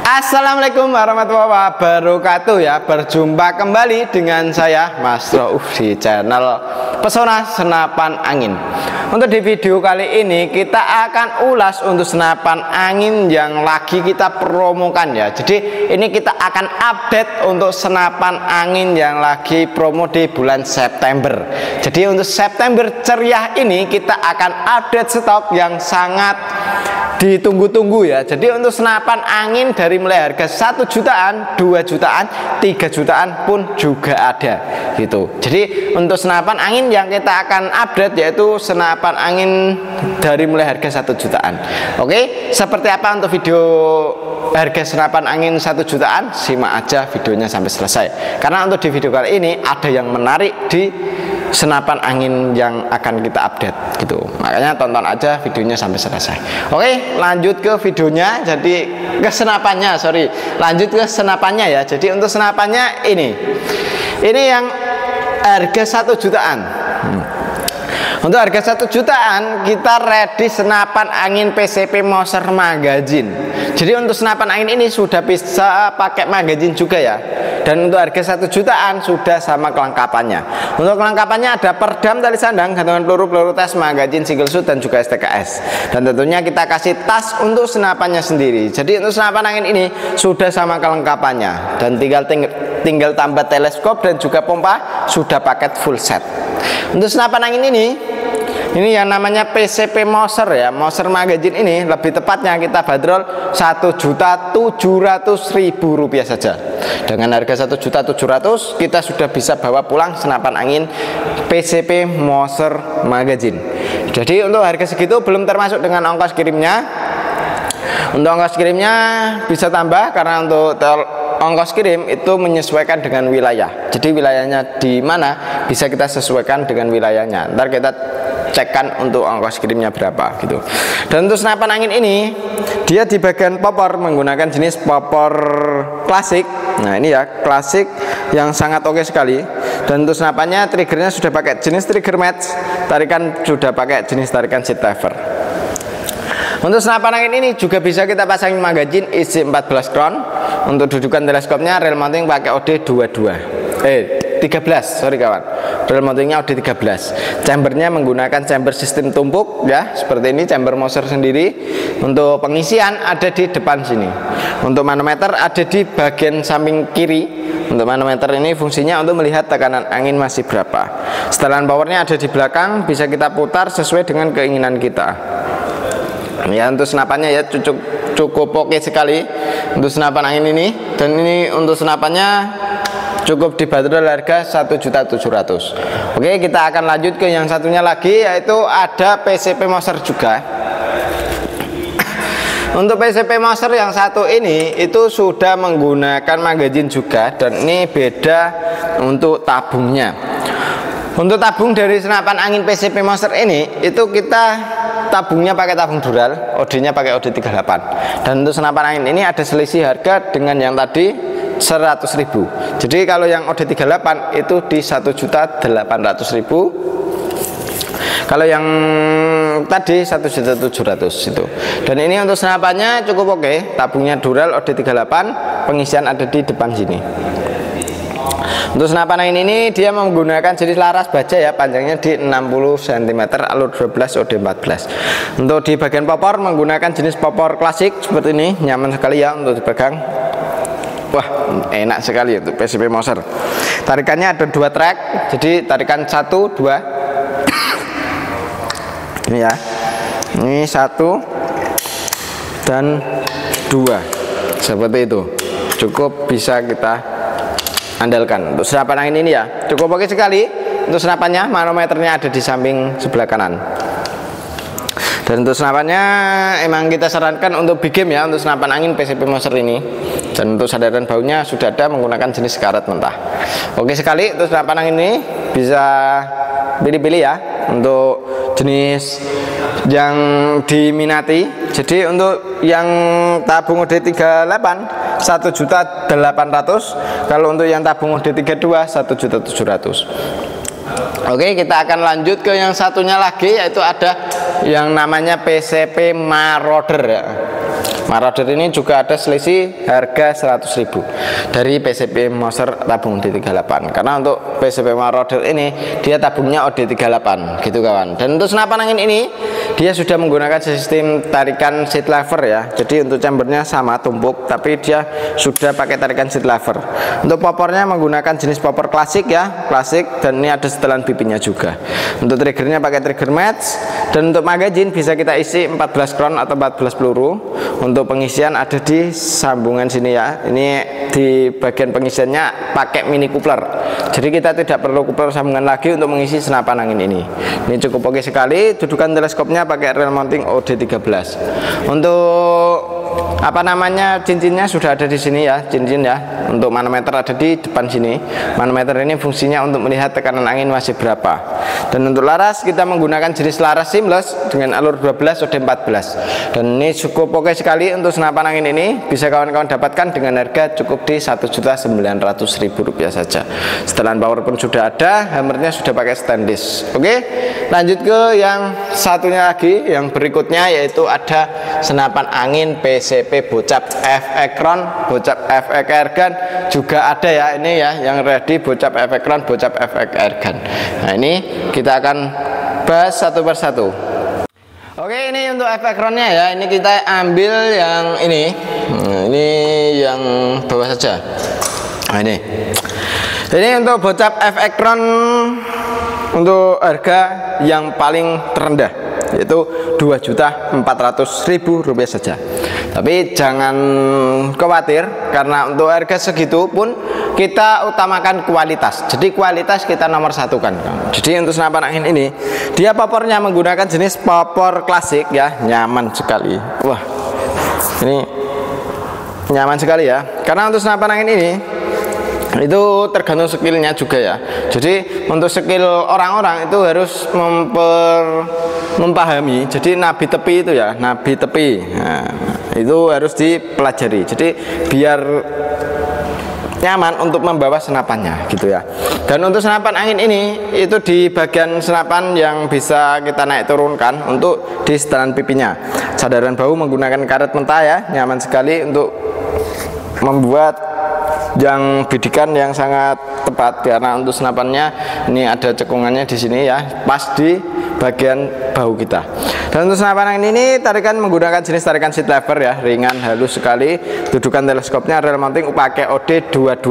Assalamualaikum warahmatullahi wabarakatuh ya. Berjumpa kembali dengan saya Mas Rauf di channel Pesona Senapan Angin. Untuk di video kali ini kita akan ulas untuk senapan angin yang lagi kita promokan ya. Jadi ini kita akan update untuk senapan angin yang lagi promo di bulan September. Jadi untuk September ceria ini kita akan update stok yang sangat ditunggu-tunggu ya. Jadi untuk senapan angin dari mulai harga 1 jutaan, 2 jutaan, 3 jutaan pun juga ada gitu. Jadi untuk senapan angin yang kita akan update yaitu senapan angin dari mulai harga 1 jutaan. Oke, seperti apa untuk video harga senapan angin 1 jutaan? Simak aja videonya sampai selesai. Karena untuk di video kali ini ada yang menarik di senapan angin yang akan kita update gitu. Makanya tonton aja videonya sampai selesai. Oke, lanjut ke videonya. Jadi ke senapannya, lanjut ke senapannya ya. Jadi untuk senapannya ini yang harga 1 jutaan. Untuk harga 1 jutaan kita ready senapan angin PCP Moser magazine. Jadi untuk senapan angin ini sudah bisa pakai magazine juga ya. Dan untuk harga 1 jutaan sudah sama kelengkapannya. Untuk kelengkapannya ada perdam tali sandang, gantungan peluru tes, magazine single shoot dan juga STKS. Dan tentunya kita kasih tas untuk senapannya sendiri. Jadi untuk senapan angin ini sudah sama kelengkapannya. Dan tinggal tambah teleskop dan juga pompa, sudah paket full set. Untuk senapan angin ini yang namanya PCP Moser ya, Moser magazine ini lebih tepatnya kita bandrol Rp1.700.000 saja. Dengan harga Rp1.700.000 kita sudah bisa bawa pulang senapan angin PCP Moser magazine. Jadi untuk harga segitu belum termasuk dengan ongkos kirimnya. Untuk ongkos kirimnya bisa tambah karena untuk ongkos kirim itu menyesuaikan dengan wilayah. Jadi wilayahnya di mana bisa kita sesuaikan dengan wilayahnya. Ntar kita cekkan untuk ongkos kirimnya berapa gitu. Dan untuk senapan angin ini dia di bagian popor menggunakan jenis popor klasik. Nah ini ya klasik yang sangat oke sekali. Dan untuk senapannya triggernya sudah pakai jenis trigger match, tarikan sudah pakai jenis tarikan seat lever. Untuk senapan angin ini juga bisa kita pasangin magazine isi 14 crown. Untuk dudukan teleskopnya rail mounting pakai OD 13 kawan. Rail mountingnya OD 13. Chambernya menggunakan chamber sistem tumpuk ya, seperti ini chamber Moser sendiri. Untuk pengisian ada di depan sini. Untuk manometer ada di bagian samping kiri. Untuk manometer ini fungsinya untuk melihat tekanan angin masih berapa. Setelan powernya ada di belakang, bisa kita putar sesuai dengan keinginan kita. Ya untuk senapannya ya cukup oke sekali untuk senapan angin ini. Dan ini untuk senapannya cukup dibanderol harga Rp1.700.000. Oke, kita akan lanjut ke yang satunya lagi yaitu ada PCP Moser juga. Untuk PCP Moser yang satu ini itu sudah menggunakan magazine juga, dan ini beda untuk tabungnya. Untuk tabung dari senapan angin PCP Moser ini itu kita tabungnya pakai tabung dural, OD-nya pakai OD 38. Dan untuk senapan angin ini ada selisih harga dengan yang tadi 100.000. Jadi kalau yang OD 38 itu di 1.800.000. Kalau yang tadi 1.700.000 itu. Dan ini untuk senapannya cukup oke. Tabungnya dural OD 38, pengisian ada di depan sini. Untuk senapan angin ini dia menggunakan jenis laras baja ya, panjangnya di 60 cm, alur 12, OD 14. Untuk di bagian popor menggunakan jenis popor klasik seperti ini, nyaman sekali ya untuk dipegang. Wah, enak sekali untuk PCP Moser. Tarikannya ada 2 track, jadi tarikan 1, 2. Ini ya. Ini 1 dan 2. Seperti itu. Cukup bisa kita andalkan. Untuk senapan angin ini ya cukup oke sekali. Untuk senapannya manometernya ada di samping sebelah kanan. Dan untuk senapannya emang kita sarankan untuk big game ya, untuk senapan angin PCP Moser ini. Dan untuk sandaran baunya sudah ada menggunakan jenis karet mentah. Oke sekali untuk senapan angin ini, bisa pilih-pilih ya untuk jenis yang diminati. Jadi untuk yang tabung OD 38 1.800.000. Kalau untuk yang tabung OD 32 1.700.000. Oke, kita akan lanjut ke yang satunya lagi, yaitu ada yang namanya PCP Marauder ya. Marauder ini juga ada selisih harga 100.000 dari PCP Moser tabung D38, karena untuk PCP Marauder ini dia tabungnya OD38 gitu kawan. Dan untuk senapan angin ini dia sudah menggunakan sistem tarikan seat lever ya, jadi untuk chambernya sama tumpuk tapi dia sudah pakai tarikan seat lever. Untuk popornya menggunakan jenis popor klasik ya, klasik, dan ini ada setelan pipinya juga. Untuk triggernya pakai trigger match, dan untuk magazine bisa kita isi 14 round atau 14 peluru. Untuk pengisian ada di sambungan sini ya, ini di bagian pengisiannya pakai mini coupler, jadi kita tidak perlu coupler sambungan lagi untuk mengisi senapan angin ini. Ini cukup oke sekali. Dudukan teleskopnya pakai rel mounting OD13. Untuk apa namanya, cincinnya sudah ada di sini ya, cincin ya. Untuk manometer ada di depan sini. Manometer ini fungsinya untuk melihat tekanan angin masih berapa. Dan untuk laras kita menggunakan jenis laras seamless dengan alur 12 OD14. Dan ini cukup oke sekali untuk senapan angin ini. Bisa kawan-kawan dapatkan dengan harga cukup di Rp1.900.000 saja. Setelan power pun sudah ada, hammernya sudah pakai stainless. Oke, lanjut ke yang satunya lagi, yang berikutnya, yaitu ada senapan angin PCP Bocap F Ekron, Bocap F Airgun juga ada ya, ini ya yang ready Bocap F Ekron, Bocap F Airgun. Nah, ini kita akan bahas satu persatu. Oke, ini untuk F Ekronnya ya, ini kita ambil yang ini. Nah, ini yang bawah saja. Nah, ini untuk Bocap F Ekron untuk harga yang paling terendah, yaitu Rp2.400.000 saja. Tapi jangan khawatir, karena untuk harga segitu pun kita utamakan kualitas. Jadi kualitas kita nomor satukan. Jadi untuk senapan angin ini dia popornya menggunakan jenis popor klasik ya, nyaman sekali. Wah, ini nyaman sekali ya, karena untuk senapan angin ini itu tergantung skillnya juga ya. Jadi untuk skill orang-orang itu harus memahami. Jadi nabi tepi itu ya, nabi tepi, nah, itu harus dipelajari. Jadi biar nyaman untuk membawa senapannya gitu ya. Dan untuk senapan angin ini itu di bagian senapan yang bisa kita naik turunkan untuk di setelan pipinya. Sadaran bahu menggunakan karet mentah ya, nyaman sekali untuk membuat yang bidikan yang sangat tepat, karena untuk senapannya ini ada cekungannya di sini ya, pas di bagian bahu kita. Dan untuk senapan angin ini tarikan menggunakan jenis tarikan seat lever ya, ringan, halus sekali. Dudukan teleskopnya rel mounting pakai OD22.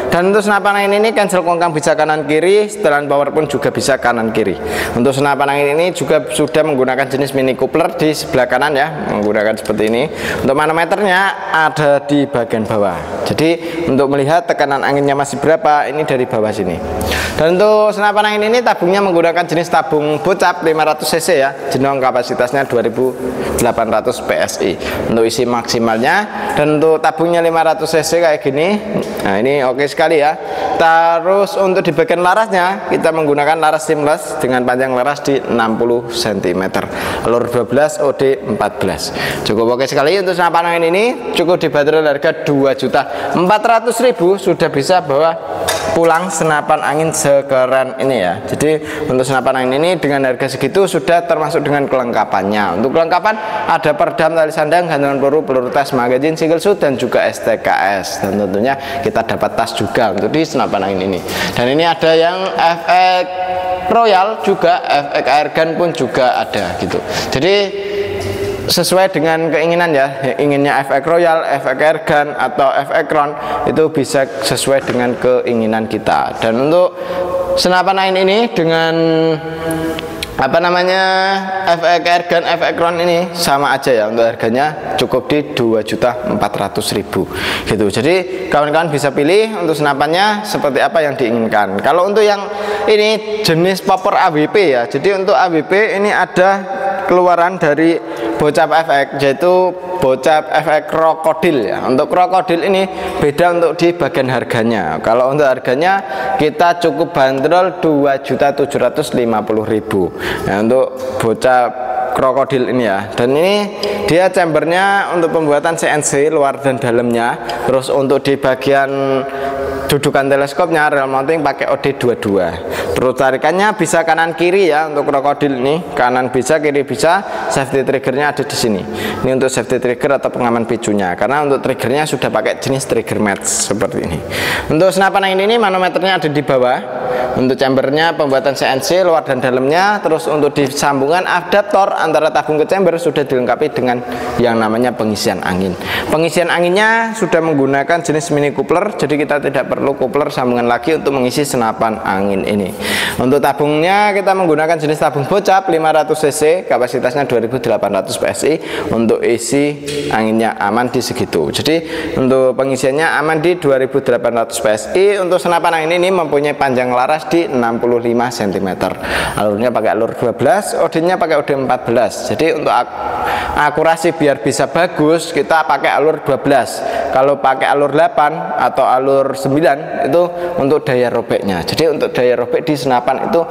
Dan untuk senapan angin ini cancel kongkang bisa kanan kiri, setelan power pun juga bisa kanan kiri. Untuk senapan angin ini juga sudah menggunakan jenis mini coupler di sebelah kanan ya, menggunakan seperti ini. Untuk manometernya ada di bagian bawah. Jadi untuk melihat tekanan anginnya masih berapa, ini dari bawah sini. Dan untuk senapan angin ini tabungnya menggunakan jenis tabung Bocap 500 cc ya, jenong kapasitasnya 2800 PSI untuk isi maksimalnya. Dan untuk tabungnya 500 cc kayak gini, nah ini oke sekali ya. Terus untuk di bagian larasnya kita menggunakan laras seamless dengan panjang laras di 60 cm, alur 12 OD14. Cukup oke sekali untuk senapan angin ini. Cukup dibanderol harga Rp2.400.000 sudah bisa bawa pulang senapan angin sekeren ini ya. Jadi untuk senapan angin ini dengan harga segitu sudah termasuk dengan kelengkapannya. Untuk kelengkapan ada peredam tali sandang, gantungan peluru, peluru tes, magazine, single shoot, dan juga STKS. Dan tentunya kita dapat tas juga untuk di senapan angin ini. Dan ini ada yang FX Royal juga, FX Airgun pun juga ada gitu. Jadi sesuai dengan keinginan ya, inginnya FX Royal, FX Airgun atau FX Ekron, itu bisa sesuai dengan keinginan kita. Dan untuk senapan angin ini dengan apa namanya, FX Airgun, FX Ekron ini sama aja ya, untuk harganya cukup di Rp2.400.000 gitu. Jadi kawan-kawan bisa pilih untuk senapannya seperti apa yang diinginkan. Kalau untuk yang ini jenis popor AWP ya, jadi untuk AWP ini ada keluaran dari Bocap FX, yaitu Bocap FX krokodil ya. Untuk krokodil ini beda untuk di bagian harganya. Kalau untuk harganya kita cukup bandrol Rp2.750.000 ya, untuk Bocap krokodil ini ya. Dan ini dia chambernya untuk pembuatan CNC luar dan dalamnya. Terus untuk di bagian dudukan teleskopnya rel mounting pakai OD22. Terus tarikannya bisa kanan kiri ya untuk krokodil ini, kanan bisa kiri bisa. Safety triggernya ada di sini. Ini untuk safety trigger atau pengaman picunya, karena untuk triggernya sudah pakai jenis trigger match seperti ini. Untuk senapan angin ini manometernya ada di bawah. Untuk chambernya pembuatan CNC luar dan dalamnya. Terus untuk di sambungan adaptor antara tabung ke chamber sudah dilengkapi dengan yang namanya pengisian angin. Pengisian anginnya sudah menggunakan jenis mini coupler, jadi kita tidak perlu coupler sambungan lagi untuk mengisi senapan angin ini. Untuk tabungnya kita menggunakan jenis tabung bocap 500 cc, kapasitasnya 2800 PSI. Untuk isi anginnya aman di segitu. Jadi untuk pengisiannya aman di 2800 PSI. Untuk senapan angin ini mempunyai panjang laras di 65 cm. Alurnya pakai alur 12, OD-nya pakai OD 14. Jadi untuk akurasi biar bisa bagus kita pakai alur 12. Kalau pakai alur 8 atau alur 9 itu untuk daya robeknya. Jadi untuk daya robek di senapan itu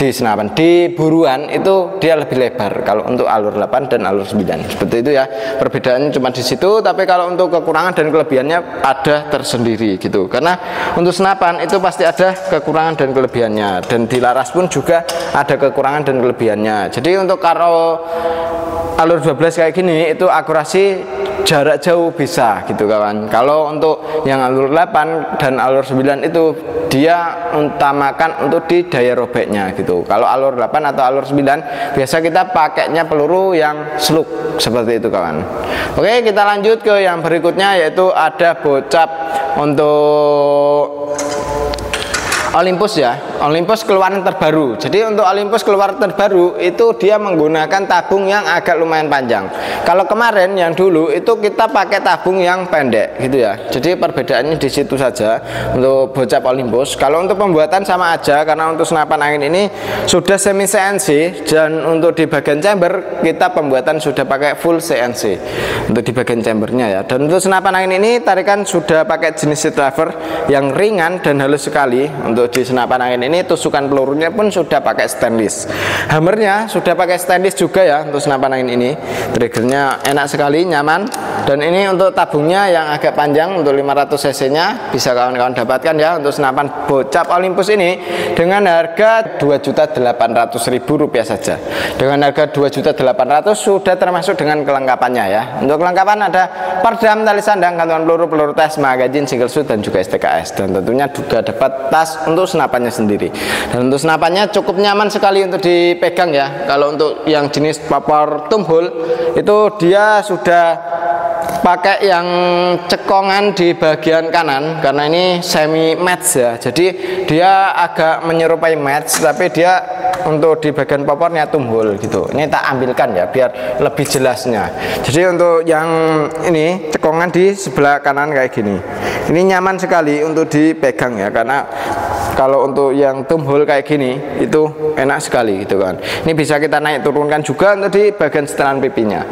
di buruan itu dia lebih lebar kalau untuk alur 8 dan alur 9. Seperti itu ya. Perbedaannya cuma di situ, tapi kalau untuk kekurangan dan kelebihannya ada tersendiri gitu. Karena untuk senapan itu pasti ada kekurangan dan kelebihannya, dan di laras pun juga ada kekurangan dan kelebihannya. Jadi untuk kalau alur 12 kayak gini itu akurasi jarak jauh bisa gitu kawan. Kalau untuk yang alur 8 dan alur 9 itu dia utamakan untuk di daya robeknya gitu. Kalau alur 8 atau alur 9 biasa kita pakainya peluru yang slug seperti itu kawan. Oke, kita lanjut ke yang berikutnya, yaitu ada bocap untuk Olympus ya. Olympus keluaran terbaru. Jadi untuk Olympus keluaran terbaru itu dia menggunakan tabung yang agak lumayan panjang. Kalau kemarin yang dulu itu kita pakai tabung yang pendek gitu ya. Jadi perbedaannya di situ saja untuk bocap Olympus. Kalau untuk pembuatan sama aja, karena untuk senapan angin ini sudah semi CNC, dan untuk di bagian chamber kita pembuatan sudah pakai full CNC untuk di bagian chambernya ya. Dan untuk senapan angin ini tarikan sudah pakai jenis driver yang ringan dan halus sekali. Untuk di senapan angin ini tusukan pelurunya pun sudah pakai stainless. Hammernya sudah pakai stainless juga ya untuk senapan angin ini. Triggernya enak sekali, nyaman. Dan ini untuk tabungnya yang agak panjang untuk 500 cc nya bisa kawan-kawan dapatkan ya untuk senapan bocap Olympus ini dengan harga Rp2.800.000 saja. Dengan harga Rp2.800.000 sudah termasuk dengan kelengkapannya ya. Untuk kelengkapan ada perdam, tali sandang, gantungan peluru, peluru tes, magazine, single shoot, dan juga STKS. Dan tentunya juga dapat tas untuk senapannya sendiri. Dan untuk senapannya cukup nyaman sekali untuk dipegang ya. Kalau untuk yang jenis popor tumhole itu dia sudah pakai yang cekongan di bagian kanan, karena ini semi match ya. Jadi dia agak menyerupai match, tapi dia untuk di bagian popornya tumhole gitu. Ini tak ambilkan ya biar lebih jelasnya. Jadi untuk yang ini cekongan di sebelah kanan kayak gini. Ini nyaman sekali untuk dipegang ya, karena kalau untuk yang tumhole kayak gini itu enak sekali gitu kan. Ini bisa kita naik turunkan juga untuk di bagian setelan pipinya.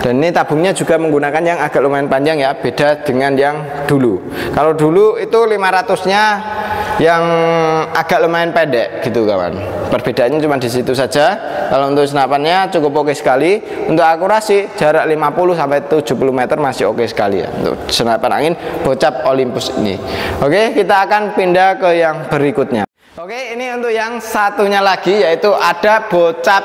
Dan ini tabungnya juga menggunakan yang agak lumayan panjang ya, beda dengan yang dulu. Kalau dulu itu 500-nya yang agak lumayan pendek gitu kawan. Perbedaannya cuma di situ saja. Kalau untuk senapannya cukup oke sekali. Untuk akurasi jarak 50 sampai 70 meter masih oke sekali ya untuk senapan angin bocap Olympus ini. Oke, kita akan pindah ke yang berikutnya. Oke, ini untuk yang satunya lagi, yaitu ada bocap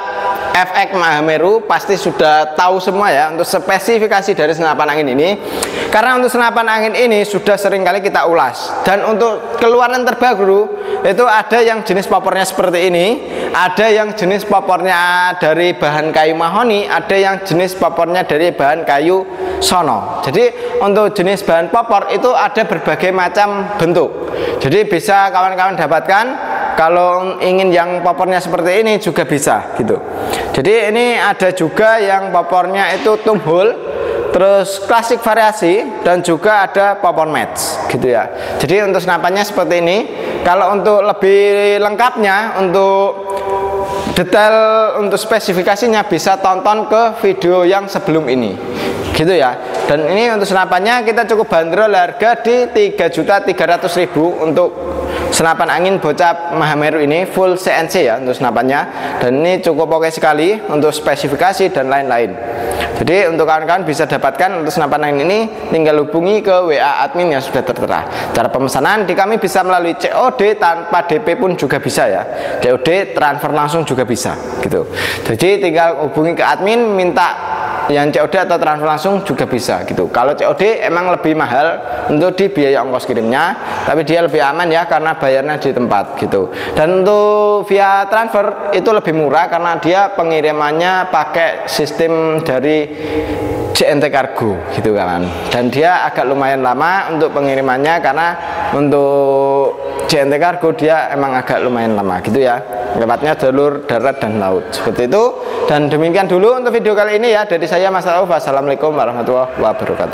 FX Mahameru. Pasti sudah tahu semua ya untuk spesifikasi dari senapan angin ini, karena untuk senapan angin ini sudah sering kali kita ulas. Dan untuk keluaran terbaru itu ada yang jenis popornya seperti ini, ada yang jenis popornya dari bahan kayu mahoni, ada yang jenis popornya dari bahan kayu sono. Jadi untuk jenis bahan popor itu ada berbagai macam bentuk. Jadi bisa kawan-kawan dapatkan. Kalau ingin yang popornya seperti ini juga bisa gitu. Jadi ini ada juga yang popornya itu tumhole, terus klasik variasi, dan juga ada popor match gitu ya. Jadi untuk senapannya seperti ini. Kalau untuk lebih lengkapnya, untuk detail untuk spesifikasinya bisa tonton ke video yang sebelum ini gitu ya. Dan ini untuk senapannya kita cukup bandrol harga di Rp3.300.000 untuk senapan angin bocap Mahameru ini full CNC ya untuk senapannya, dan ini cukup oke sekali untuk spesifikasi dan lain-lain. Jadi untuk kawan-kawan bisa dapatkan untuk senapan angin ini tinggal hubungi ke WA admin yang sudah tertera. Cara pemesanan di kami bisa melalui COD tanpa DP pun juga bisa ya. COD transfer langsung juga bisa gitu. Jadi tinggal hubungi ke admin minta yang COD atau transfer langsung juga bisa gitu. Kalau COD emang lebih mahal untuk di biaya ongkos kirimnya, tapi dia lebih aman ya karena bayarnya di tempat gitu. Dan untuk via transfer itu lebih murah karena dia pengirimannya pakai sistem dari JNT Cargo gitu kan. Dan dia agak lumayan lama untuk pengirimannya karena untuk JNT Cargo dia emang agak lumayan lama gitu ya, lewatnya jalur darat dan laut seperti itu. Dan demikian dulu untuk video kali ini ya dari saya Mas Rauf. Wassalamualaikum warahmatullahi wabarakatuh.